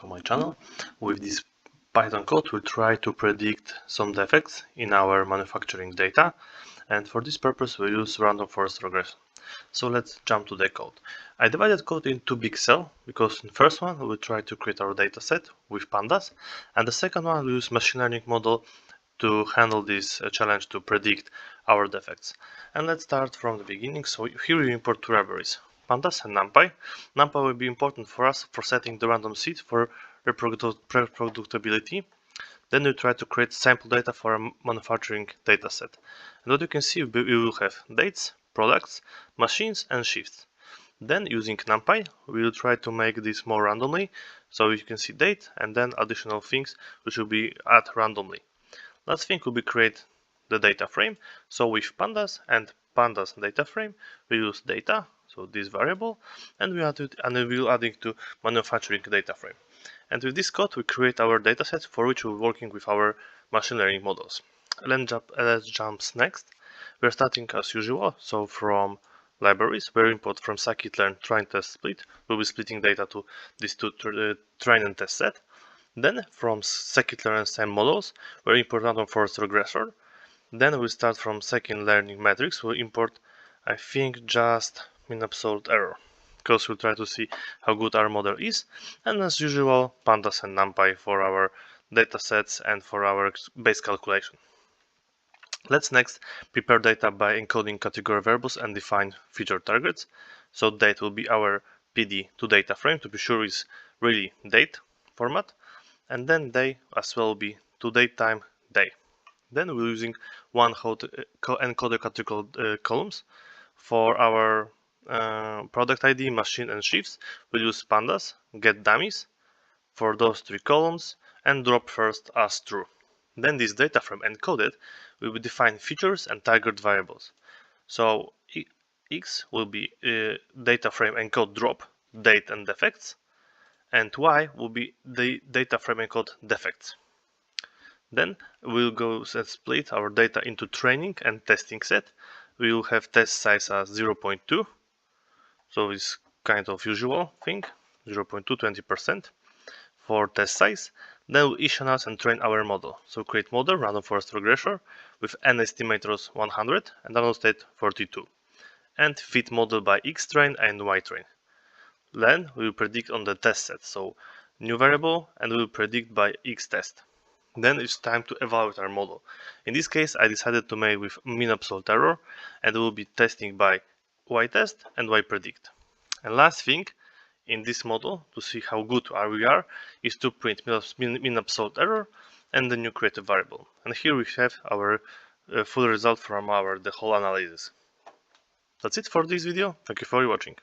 On my channel. With this Python code, we'll try to predict some defects in our manufacturing data, and for this purpose we use Random Forest Regressor. So let's jump to the code. I divided code in two big cells because in the first one we'll try to create our dataset with pandas, and the second one we use machine learning model to handle this challenge to predict our defects. And let's start from the beginning. So here we import two libraries, pandas and numpy. Numpy will be important for us for setting the random seed for reproducibility. Then we try to create sample data for a manufacturing dataset. And what you can see, we will have dates, products, machines, and shifts. Then using numpy, we will try to make this more randomly, so you can see date and then additional things which will be added randomly. Last thing will be create the data frame. So with pandas and pandas data frame, we use data, so this variable, and we add it, and we will add it to manufacturing data frame. And with this code, we create our dataset for which we're working with our machine learning models. Let's jump next. We're starting as usual, so from libraries, we import from scikit-learn train test split. We'll be splitting data to these two train and test set. Then from scikit-learn and SAM models, we import Random Forest Regressor. Then we start from second learning metrics. We import, I think, just mean absolute error, because we'll try to see how good our model is. And as usual, pandas and numpy for our datasets and for our base calculation. Let's next prepare data by encoding category variables and define feature targets. So date will be our PD to data frame to be sure it's really date format. And then day as well be to date time day. Then we're using one encoder category columns for our product ID, machine, and shifts. We'll use pandas, get dummies for those three columns, and drop first as true. Then this data frame encoded will define features and target variables. So X will be data frame encode drop, date, and defects, and Y will be the data frame encode defects. Then we'll go and split our data into training and testing set. We will have test size as 0.2, so it's kind of usual thing, 0.2, 20% for test size. Then we issue and train our model. So create model, Random Forest Regressor, with n estimators 100 and download state 42. And fit model by X train and Y train. Then we will predict on the test set, so new variable, and we will predict by X test. Then it's time to evaluate our model. In this case, I decided to make with mean absolute error, and we will be testing by Y test and Y predict. And last thing, in this model, to see how good we are, is to print mean absolute error and the new created variable. And here we have our full result from the whole analysis. That's it for this video. Thank you for watching.